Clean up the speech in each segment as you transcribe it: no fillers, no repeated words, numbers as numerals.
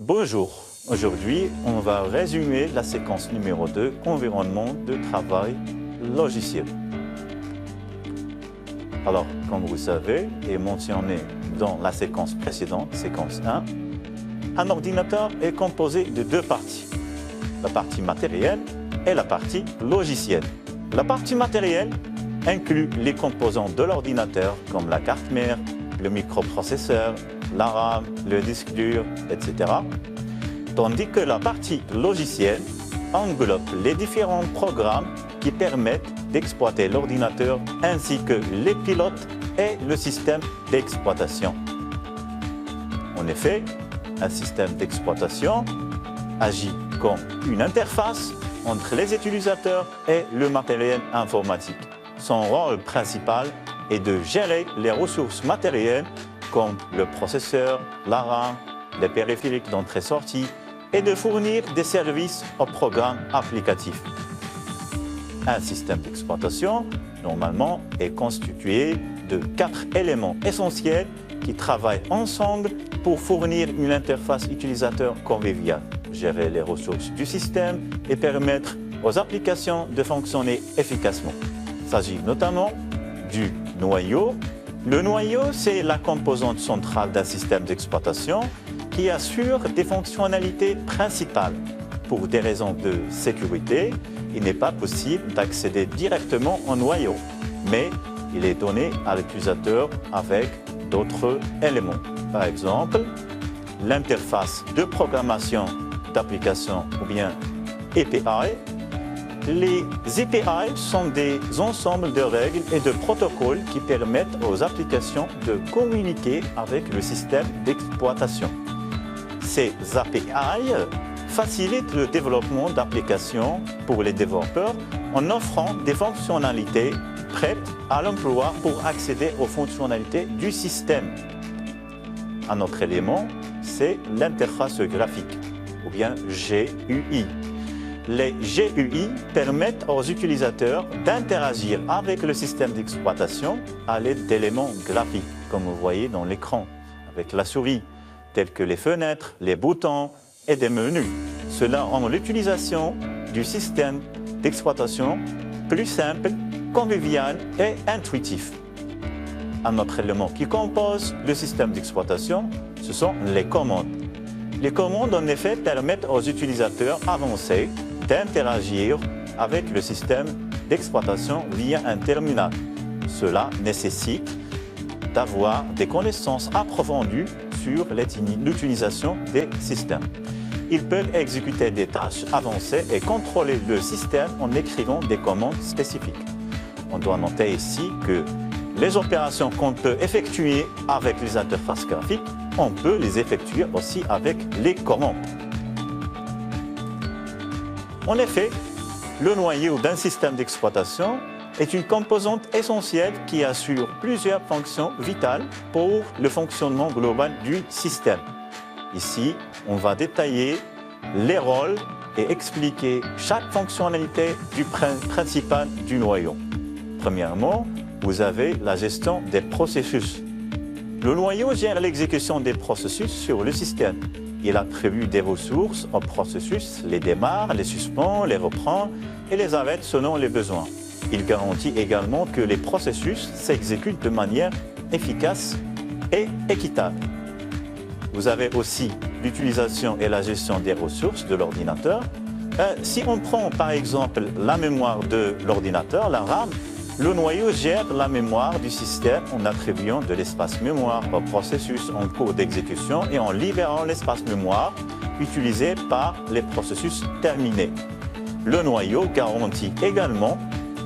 Bonjour, aujourd'hui on va résumer la séquence numéro 2, environnement de travail logiciel. Alors, comme vous savez, et mentionné dans la séquence précédente, séquence 1, un ordinateur est composé de deux parties, la partie matérielle et la partie logicielle. La partie matérielle inclut les composants de l'ordinateur comme la carte mère, le microprocesseur, la RAM, le disque dur, etc. Tandis que la partie logicielle englobe les différents programmes qui permettent d'exploiter l'ordinateur ainsi que les pilotes et le système d'exploitation. En effet, un système d'exploitation agit comme une interface entre les utilisateurs et le matériel informatique. Son rôle principal est de gérer les ressources matérielles comme le processeur, la RAM, les périphériques d'entrée-sortie et de fournir des services aux programmes applicatifs. Un système d'exploitation, normalement, est constitué de 4 éléments essentiels qui travaillent ensemble pour fournir une interface utilisateur conviviale, gérer les ressources du système et permettre aux applications de fonctionner efficacement. Il s'agit notamment du noyau. Le noyau, c'est la composante centrale d'un système d'exploitation qui assure des fonctionnalités principales. Pour des raisons de sécurité, il n'est pas possible d'accéder directement au noyau, mais il est donné à l'utilisateur avec d'autres éléments. Par exemple, l'interface de programmation d'application ou bien API. Les API sont des ensembles de règles et de protocoles qui permettent aux applications de communiquer avec le système d'exploitation. Ces API facilitent le développement d'applications pour les développeurs en offrant des fonctionnalités prêtes à l'emploi pour accéder aux fonctionnalités du système. Un autre élément, c'est l'interface graphique, ou bien GUI. Les GUI permettent aux utilisateurs d'interagir avec le système d'exploitation à l'aide d'éléments graphiques, comme vous voyez dans l'écran, avec la souris, tels que les fenêtres, les boutons et des menus. Cela rend l'utilisation du système d'exploitation plus simple, convivial et intuitif. Un autre élément qui compose le système d'exploitation, ce sont les commandes. Les commandes, en effet, permettent aux utilisateurs avancés d'interagir avec le système d'exploitation via un terminal. Cela nécessite d'avoir des connaissances approfondies sur l'utilisation des systèmes. Ils peuvent exécuter des tâches avancées et contrôler le système en écrivant des commandes spécifiques. On doit noter ici que les opérations qu'on peut effectuer avec les interfaces graphiques, on peut les effectuer aussi avec les commandes. En effet, le noyau d'un système d'exploitation est une composante essentielle qui assure plusieurs fonctions vitales pour le fonctionnement global du système. Ici, on va détailler les rôles et expliquer chaque fonctionnalité principale du noyau. Premièrement, vous avez la gestion des processus. Le noyau gère l'exécution des processus sur le système. Il attribue des ressources aux processus, les démarre, les suspend, les reprend et les arrête selon les besoins. Il garantit également que les processus s'exécutent de manière efficace et équitable. Vous avez aussi l'utilisation et la gestion des ressources de l'ordinateur. Si on prend par exemple la mémoire de l'ordinateur, la RAM, le noyau gère la mémoire du système en attribuant de l'espace mémoire au processus en cours d'exécution et en libérant l'espace mémoire utilisé par les processus terminés. Le noyau garantit également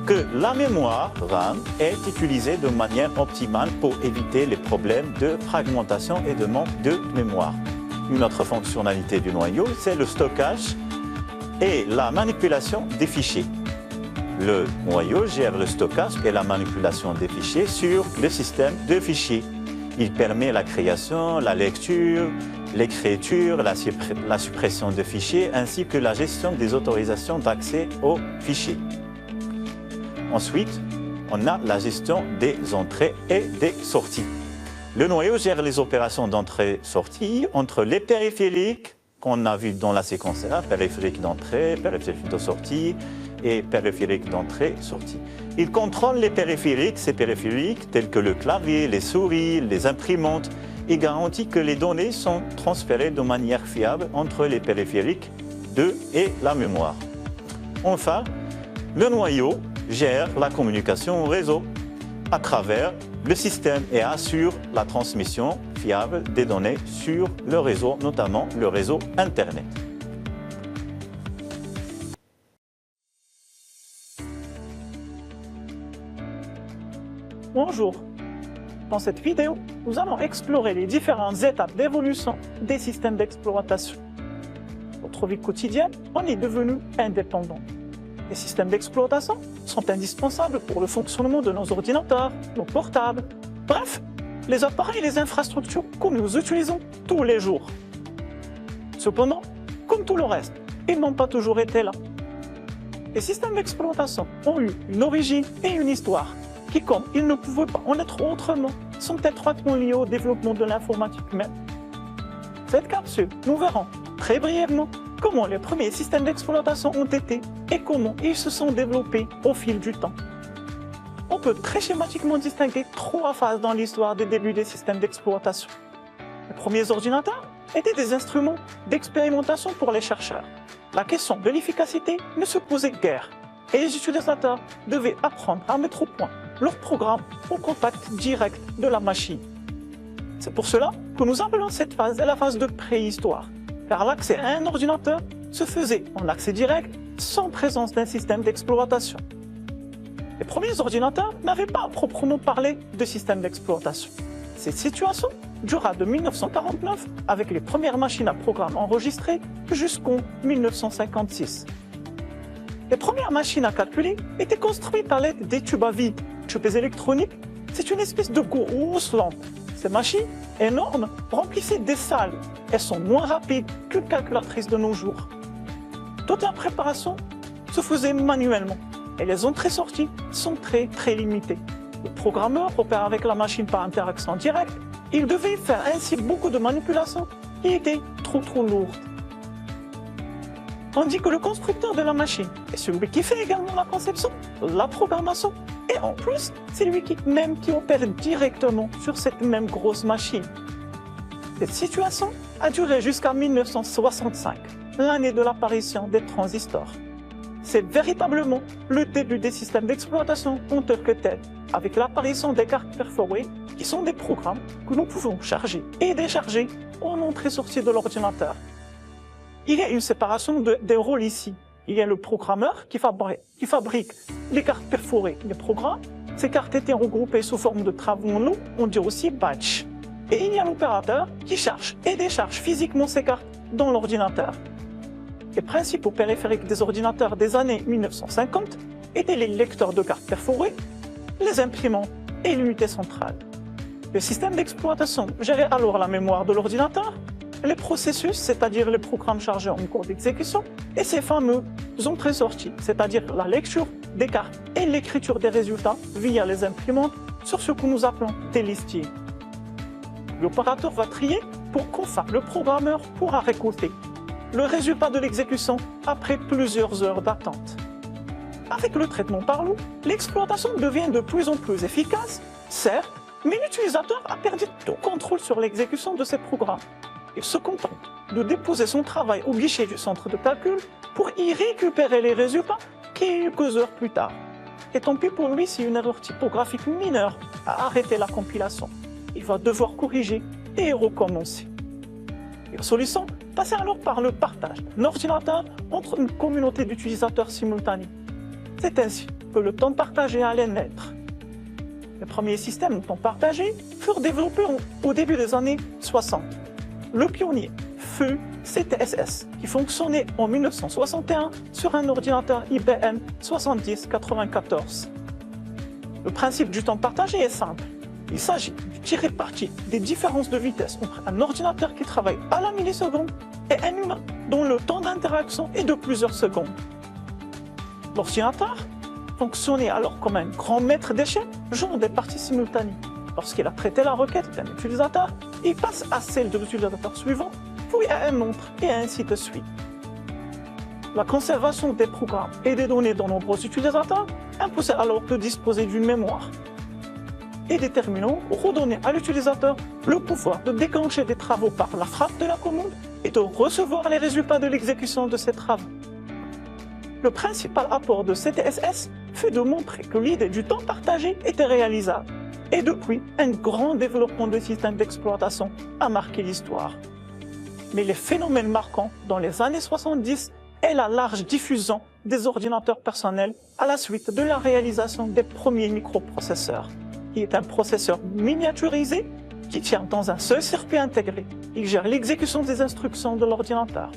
que la mémoire RAM est utilisée de manière optimale pour éviter les problèmes de fragmentation et de manque de mémoire. Une autre fonctionnalité du noyau, c'est le stockage et la manipulation des fichiers. Le noyau gère le stockage et la manipulation des fichiers sur le système de fichiers. Il permet la création, la lecture, l'écriture, la suppression de fichiers ainsi que la gestion des autorisations d'accès aux fichiers. Ensuite, on a la gestion des entrées et des sorties. Le noyau gère les opérations d'entrée-sortie entre les périphériques qu'on a vu dans la séquence A, périphérique d'entrée, périphérique de sortie et périphérique d'entrée-sortie. Il contrôle les périphériques, ces périphériques tels que le clavier, les souris, les imprimantes, et garantit que les données sont transférées de manière fiable entre les périphériques 2 et la mémoire. Enfin, le noyau gère la communication au réseau à travers le système et assure la transmission fiable des données sur le réseau, notamment le réseau Internet. Bonjour. Dans cette vidéo, nous allons explorer les différentes étapes d'évolution des systèmes d'exploitation. Notre vie quotidienne en est devenue indépendante. Les systèmes d'exploitation sont indispensables pour le fonctionnement de nos ordinateurs, nos portables, bref, les appareils et les infrastructures que nous utilisons tous les jours. Cependant, comme tout le reste, ils n'ont pas toujours été là. Les systèmes d'exploitation ont eu une origine et une histoire qui, comme ils ne pouvaient pas en être autrement, sont étroitement liés au développement de l'informatique humaine. Cette capsule, nous verrons très brièvement comment les premiers systèmes d'exploitation ont été et comment ils se sont développés au fil du temps. On peut très schématiquement distinguer trois phases dans l'histoire des débuts des systèmes d'exploitation. Les premiers ordinateurs étaient des instruments d'expérimentation pour les chercheurs. La question de l'efficacité ne se posait guère et les utilisateurs devaient apprendre à mettre au point leur programme au contact direct de la machine. C'est pour cela que nous appelons cette phase la phase de préhistoire, car l'accès à un ordinateur se faisait en accès direct sans présence d'un système d'exploitation. Les premiers ordinateurs n'avaient pas à proprement parler de système d'exploitation. Cette situation dura de 1949 avec les premières machines à programme enregistrées jusqu'en 1956. Les premières machines à calculer étaient construites à l'aide des tubes à vide. Tubes électroniques, c'est une espèce de grosse lampe. Ces machines, énormes, remplissaient des salles. Elles sont moins rapides qu'une calculatrice de nos jours. Toute la préparation se faisait manuellement et les entrées-sorties sont très limitées. Le programmeur opère avec la machine par interaction directe. Il devait faire ainsi beaucoup de manipulations qui étaient trop lourdes. Tandis que le constructeur de la machine est celui qui fait également la conception, la programmation, et en plus, c'est lui qui opère directement sur cette même grosse machine. Cette situation a duré jusqu'à 1965, l'année de l'apparition des transistors. C'est véritablement le début des systèmes d'exploitation en tant que tel, avec l'apparition des cartes perforées, qui sont des programmes que nous pouvons charger et décharger en entrée-sortie de l'ordinateur. Il y a une séparation des rôles ici. Il y a le programmeur qui fabrique les cartes perforées, les programmes. Ces cartes étaient regroupées sous forme de travaux en lot, on dit aussi batch. Et il y a l'opérateur qui charge et décharge physiquement ces cartes dans l'ordinateur. Les principaux périphériques des ordinateurs des années 1950 étaient les lecteurs de cartes perforées, les imprimantes et l'unité centrale. Le système d'exploitation gérait alors la mémoire de l'ordinateur, les processus, c'est-à-dire les programmes chargés en cours d'exécution, et ces fameux entrées-sorties, c'est-à-dire la lecture des cartes et l'écriture des résultats via les imprimantes sur ce que nous appelons des listiers. L'opérateur va trier pour qu'enfin le programmeur pourra récolter le résultat de l'exécution après plusieurs heures d'attente. Avec le traitement par l'eau, l'exploitation devient de plus en plus efficace, certes, mais l'utilisateur a perdu tout contrôle sur l'exécution de ses programmes. Il se contente de déposer son travail au guichet du centre de calcul pour y récupérer les résultats quelques heures plus tard. Et tant pis pour lui si une erreur typographique mineure a arrêté la compilation. Il va devoir corriger et recommencer. Et la solution passe alors par le partage d'un ordinateur entre une communauté d'utilisateurs simultanés. C'est ainsi que le temps partagé allait naître. Les premiers systèmes de temps partagé furent développés au début des années 60. Le pionnier fut CTSS, qui fonctionnait en 1961 sur un ordinateur IBM 7094. Le principe du temps partagé est simple. Il s'agit de tirer parti des différences de vitesse entre un ordinateur qui travaille à la milliseconde et un humain dont le temps d'interaction est de plusieurs secondes. L'ordinateur fonctionnait alors comme un grand maître d'échelle, jouant des parties simultanées. Lorsqu'il a traité la requête d'un utilisateur, il passe à celle de l'utilisateur suivant, puis à un autre, et ainsi de suite. La conservation des programmes et des données de nombreux utilisateurs imposait alors de disposer d'une mémoire. Et des terminaux redonnaient à l'utilisateur le pouvoir de déclencher des travaux par la frappe de la commande et de recevoir les résultats de l'exécution de ces travaux. Le principal apport de CTSS fut de montrer que l'idée du temps partagé était réalisable. Et depuis, un grand développement de systèmes d'exploitation a marqué l'histoire. Mais les phénomènes marquants dans les années 70 est la large diffusion des ordinateurs personnels à la suite de la réalisation des premiers microprocesseurs, qui est un processeur miniaturisé qui tient dans un seul circuit intégré. Il gère l'exécution des instructions de l'ordinateur.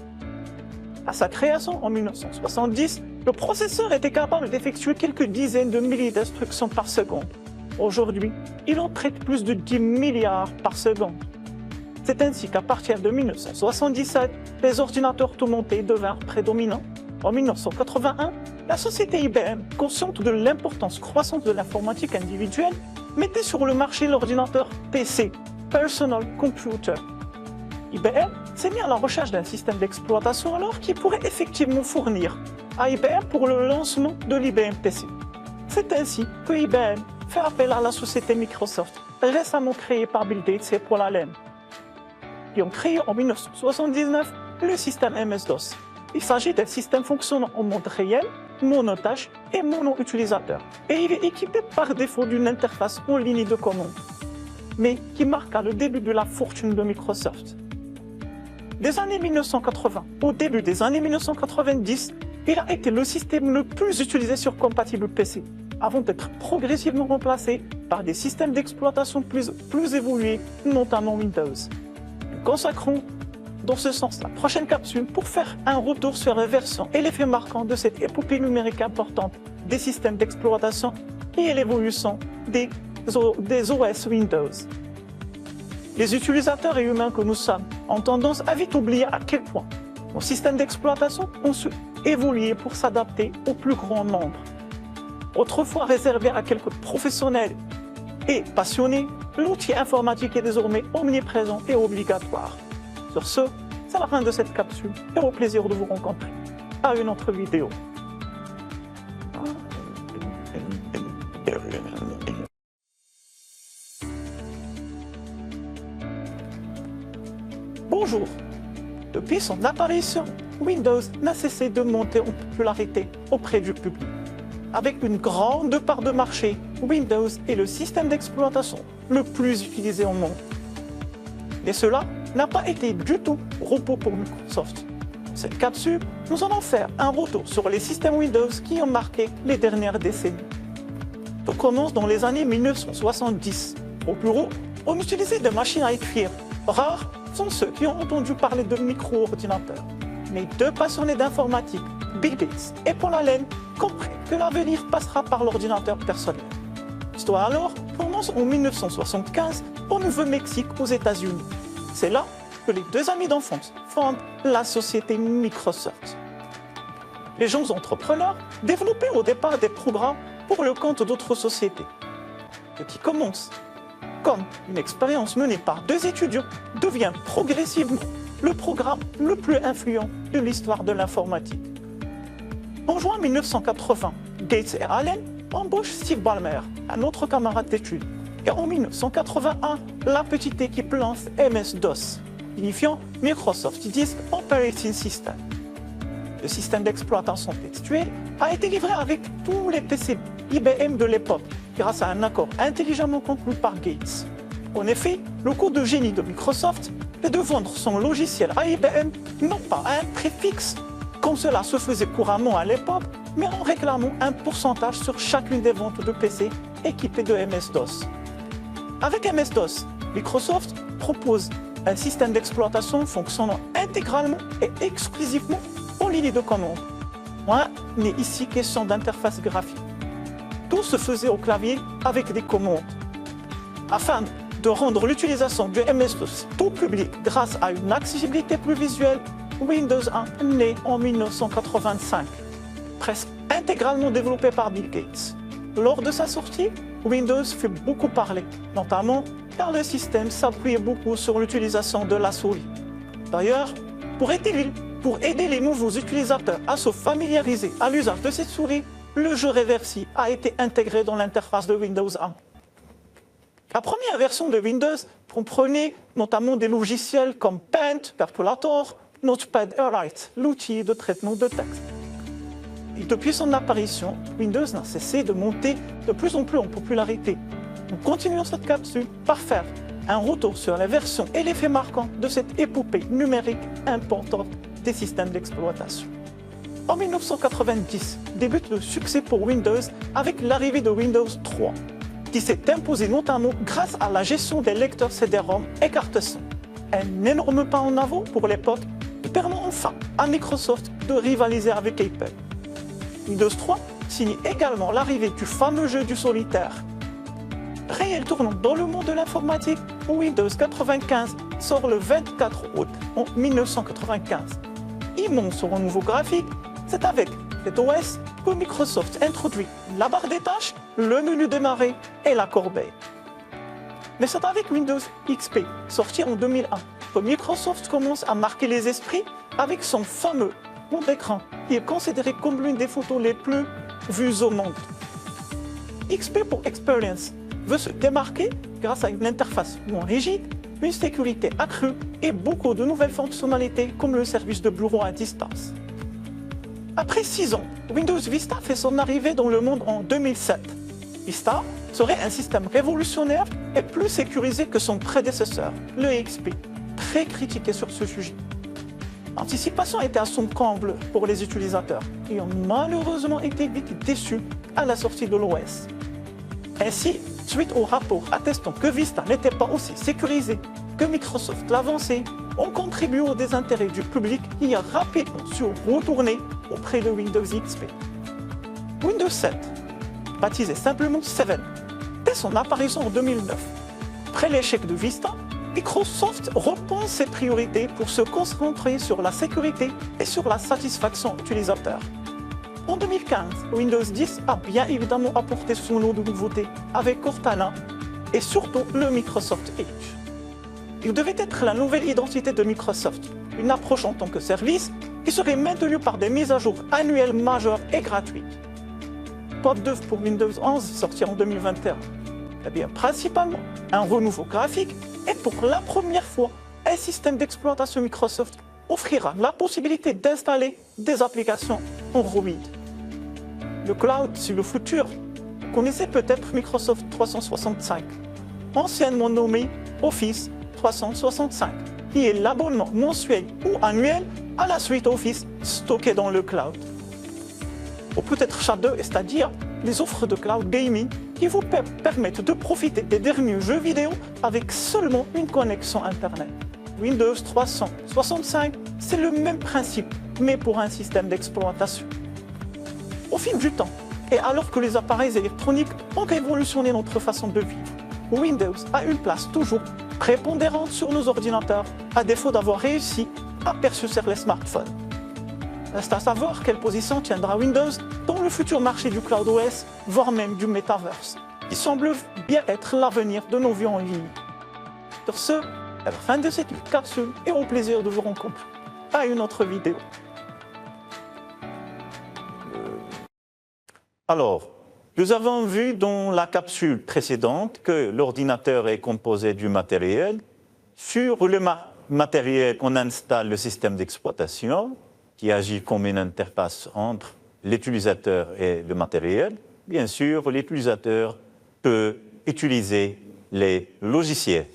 À sa création en 1970, le processeur était capable d'effectuer quelques dizaines de milliers d'instructions par seconde. Aujourd'hui, il en traite plus de 10 milliards par seconde. C'est ainsi qu'à partir de 1977, les ordinateurs tout montés devinrent prédominants. En 1981, la société IBM, consciente de l'importance croissante de l'informatique individuelle, mettait sur le marché l'ordinateur PC, Personal Computer. IBM s'est mis à la recherche d'un système d'exploitation alors qui pourrait effectivement fournir à IBM pour le lancement de l'IBM PC. C'est ainsi que IBM fait appel à la société Microsoft, récemment créée par Bill Gates et Paul Allen, qui ont créé en 1979 le système MS-DOS. Il s'agit d'un système fonctionnant en mode réel, monotâche et mono-utilisateur, et il est équipé par défaut d'une interface en ligne de commande, mais qui marqua le début de la fortune de Microsoft. Des années 1980 au début des années 1990, il a été le système le plus utilisé sur compatible PC, avant d'être progressivement remplacé par des systèmes d'exploitation plus évolués, notamment Windows. Nous consacrons dans ce sens la prochaine capsule pour faire un retour sur la version et l'effet marquant de cette épopée numérique importante des systèmes d'exploitation et l'évolution des OS Windows. Les utilisateurs et humains que nous sommes ont tendance à vite oublier à quel point nos systèmes d'exploitation ont su évoluer pour s'adapter au plus grand nombre. Autrefois réservé à quelques professionnels et passionnés, l'outil informatique est désormais omniprésent et obligatoire. Sur ce, c'est la fin de cette capsule et au plaisir de vous rencontrer à une autre vidéo. Bonjour. Depuis son apparition, Windows n'a cessé de monter en popularité auprès du public. Avec une grande part de marché, Windows est le système d'exploitation le plus utilisé au monde. Et cela n'a pas été du tout repos pour Microsoft. Dans cette capsule, nous allons faire un retour sur les systèmes Windows qui ont marqué les dernières décennies. Tout commence dans les années 1970. Au bureau, on utilisait des machines à écrire. Rares sont ceux qui ont entendu parler de micro-ordinateurs. Mais deux passionnés d'informatique, Bill Gates et Paul Allen, comprirent que l'avenir passera par l'ordinateur personnel. L'histoire alors commence en 1975 au Nouveau-Mexique aux États-Unis. C'est là que les deux amis d'enfance fondent la société Microsoft. Les jeunes entrepreneurs développaient au départ des programmes pour le compte d'autres sociétés. Ce qui commence comme une expérience menée par deux étudiants devient progressivement le programme le plus influent de l'histoire de l'informatique. En juin 1980, Gates et Allen embauchent Steve Ballmer, un autre camarade d'études. Et en 1981, la petite équipe lance MS-DOS, signifiant Microsoft Disk Operating System. Le système d'exploitation textuelle a été livré avec tous les PC IBM de l'époque, grâce à un accord intelligemment conclu par Gates. En effet, le coup de génie de Microsoft est de vendre son logiciel à IBM non pas à un prix fixe, comme cela se faisait couramment à l'époque, mais en réclamant un pourcentage sur chacune des ventes de PC équipés de MS-DOS. Avec MS-DOS, Microsoft propose un système d'exploitation fonctionnant intégralement et exclusivement en ligne de commande. Il n'est ici question d'interface graphique. Tout se faisait au clavier avec des commandes. Afin de rendre l'utilisation du MS-DOS tout public grâce à une accessibilité plus visuelle, Windows 1 naît en 1985, presque intégralement développé par Bill Gates. Lors de sa sortie, Windows fait beaucoup parler, notamment car le système s'appuyait beaucoup sur l'utilisation de la souris. D'ailleurs, pour aider les nouveaux utilisateurs à se familiariser à l'usage de cette souris, le jeu Reversi a été intégré dans l'interface de Windows 1. La première version de Windows comprenait notamment des logiciels comme Paint, Percolator, Notepad Airwrite, l'outil de traitement de texte. Et depuis son apparition, Windows n'a cessé de monter de plus en plus en popularité. Nous continuons cette capsule par faire un retour sur la version et l'effet marquant de cette épopée numérique importante des systèmes d'exploitation. En 1990, débute le succès pour Windows avec l'arrivée de Windows 3, qui s'est imposé notamment grâce à la gestion des lecteurs CD-ROM et cartes son. Un énorme pas en avant pour l'époque qui permet enfin à Microsoft de rivaliser avec Apple. Windows 3 signe également l'arrivée du fameux jeu du solitaire. Réel tournant dans le monde de l'informatique, Windows 95 sort le 24 août en 1995. Immense renouveau graphique, c'est avec cet OS que Microsoft introduit la barre des tâches, le menu démarrer et la corbeille. Mais c'est avec Windows XP, sorti en 2001, que Microsoft commence à marquer les esprits avec son fameux fond d'écran, qui est considéré comme l'une des photos les plus vues au monde. XP pour Experience veut se démarquer grâce à une interface moins rigide, une sécurité accrue et beaucoup de nouvelles fonctionnalités comme le service de bureau à distance. Après 6 ans, Windows Vista fait son arrivée dans le monde en 2007. Vista serait un système révolutionnaire et plus sécurisé que son prédécesseur, le XP, très critiqué sur ce sujet. L'anticipation était à son comble pour les utilisateurs qui ont malheureusement été vite déçus à la sortie de l'OS. Ainsi, suite au rapport attestant que Vista n'était pas aussi sécurisé que Microsoft l'avançait, ont contribué au désintérêt du public qui a rapidement su retourner auprès de Windows XP. Windows 7, baptisé simplement 7, dès son apparition en 2009. Après l'échec de Vista, Microsoft repense ses priorités pour se concentrer sur la sécurité et sur la satisfaction utilisateur. En 2015, Windows 10 a bien évidemment apporté son lot de nouveautés avec Cortana et surtout le Microsoft Edge. Il devait être la nouvelle identité de Microsoft, une approche en tant que service qui serait maintenue par des mises à jour annuelles majeures et gratuites. Top 2 pour Windows 11 sorti en 2021. Eh bien, principalement un renouveau graphique et pour la première fois, un système d'exploitation Microsoft offrira la possibilité d'installer des applications Android. Le cloud, c'est le futur. Vous connaissez peut-être Microsoft 365, anciennement nommé Office 365, qui est l'abonnement mensuel ou annuel à la suite Office stockée dans le cloud. Ou peut-être SHA-2, c'est-à-dire les offres de cloud gaming qui vous permettent de profiter des derniers jeux vidéo avec seulement une connexion Internet. Windows 365, c'est le même principe, mais pour un système d'exploitation. Au fil du temps, et alors que les appareils électroniques ont révolutionné notre façon de vivre, Windows a une place toujours prépondérante sur nos ordinateurs, à défaut d'avoir réussi à percer les smartphones. Reste à savoir quelle position tiendra Windows dans le futur marché du Cloud OS, voire même du Metaverse, qui semble bien être l'avenir de nos vies en ligne. Sur ce, à la fin de cette capsule et au plaisir de vous rencontrer à une autre vidéo. Alors, nous avons vu dans la capsule précédente que l'ordinateur est composé du matériel. Sur le matériel, on installe le système d'exploitation qui agit comme une interface entre l'utilisateur et le matériel. Bien sûr, l'utilisateur peut utiliser les logiciels.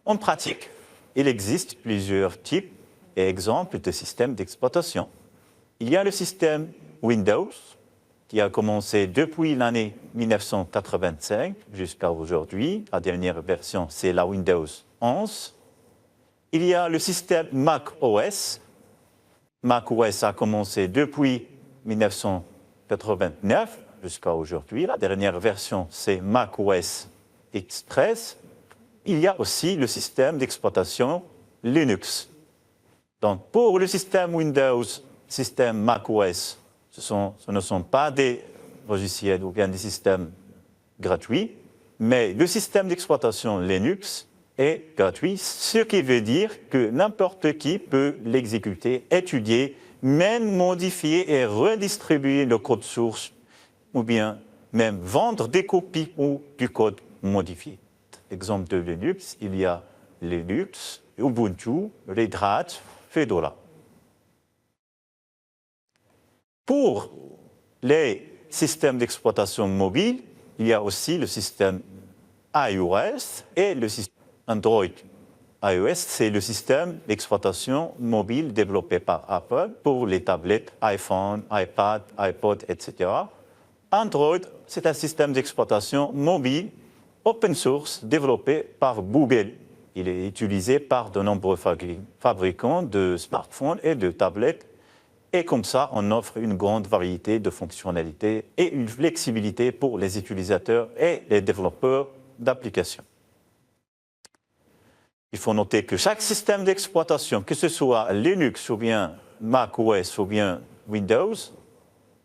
En pratique, il existe plusieurs types et exemples de systèmes d'exploitation. Il y a le système Windows, qui a commencé depuis l'année 1985 jusqu'à aujourd'hui. La dernière version, c'est la Windows 11. Il y a le système Mac OS. Mac OS a commencé depuis 1989 jusqu'à aujourd'hui. La dernière version, c'est Mac OS Express. Il y a aussi le système d'exploitation Linux. Donc, pour le système Windows, système Mac OS, ce ne sont pas des logiciels ou bien des systèmes gratuits, mais le système d'exploitation Linux est gratuit, ce qui veut dire que n'importe qui peut l'exécuter, étudier, même modifier et redistribuer le code source, ou bien même vendre des copies du code modifié. Exemple de Linux, il y a Linux, Ubuntu, Red Hat, Fedora. Pour les systèmes d'exploitation mobile, il y a aussi le système iOS et le système Android. iOS, c'est le système d'exploitation mobile développé par Apple pour les tablettes iPhone, iPad, iPod, etc. Android, c'est un système d'exploitation mobile open source développé par Google. Il est utilisé par de nombreux fabricants de smartphones et de tablettes. Et comme ça, on offre une grande variété de fonctionnalités et une flexibilité pour les utilisateurs et les développeurs d'applications. Il faut noter que chaque système d'exploitation, que ce soit Linux ou bien macOS ou bien Windows,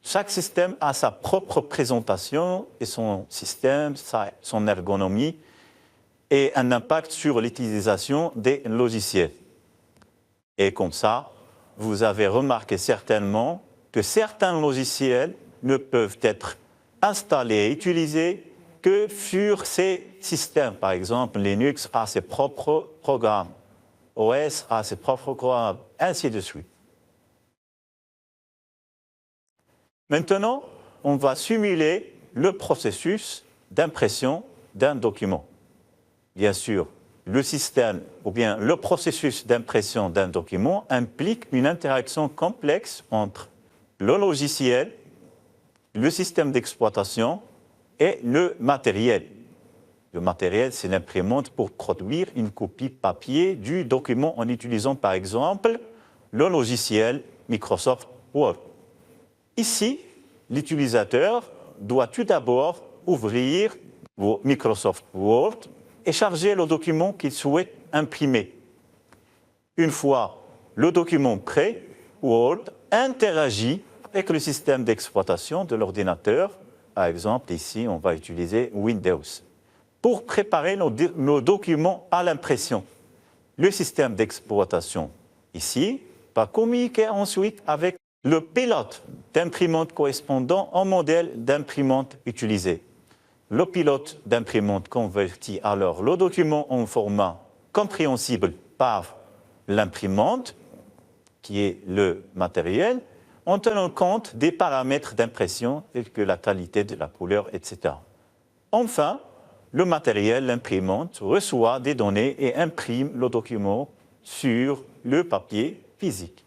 chaque système a sa propre présentation et son système, son ergonomie et un impact sur l'utilisation des logiciels. Et comme ça, vous avez remarqué certainement que certains logiciels ne peuvent être installés et utilisés que sur ces systèmes. Par exemple, Linux a ses propres programmes, OS a ses propres programmes, ainsi de suite. Maintenant, on va simuler le processus d'impression d'un document. Bien sûr, le système ou bien le processus d'impression d'un document implique une interaction complexe entre le logiciel, le système d'exploitation et le matériel. Le matériel, c'est l'imprimante pour produire une copie papier du document en utilisant par exemple le logiciel Microsoft Word. Ici, l'utilisateur doit tout d'abord ouvrir Microsoft Word et charger le document qu'il souhaite imprimer. Une fois le document prêt, Word interagit avec le système d'exploitation de l'ordinateur. Par exemple, ici, on va utiliser Windows. Pour préparer nos documents à l'impression, le système d'exploitation, ici, va communiquer ensuite avec le pilote d'imprimante correspondant au modèle d'imprimante utilisé. Le pilote d'imprimante convertit alors le document en format compréhensible par l'imprimante, qui est le matériel, en tenant compte des paramètres d'impression tels que la qualité de la couleur, etc. Enfin, le matériel, l'imprimante, reçoit des données et imprime le document sur le papier physique.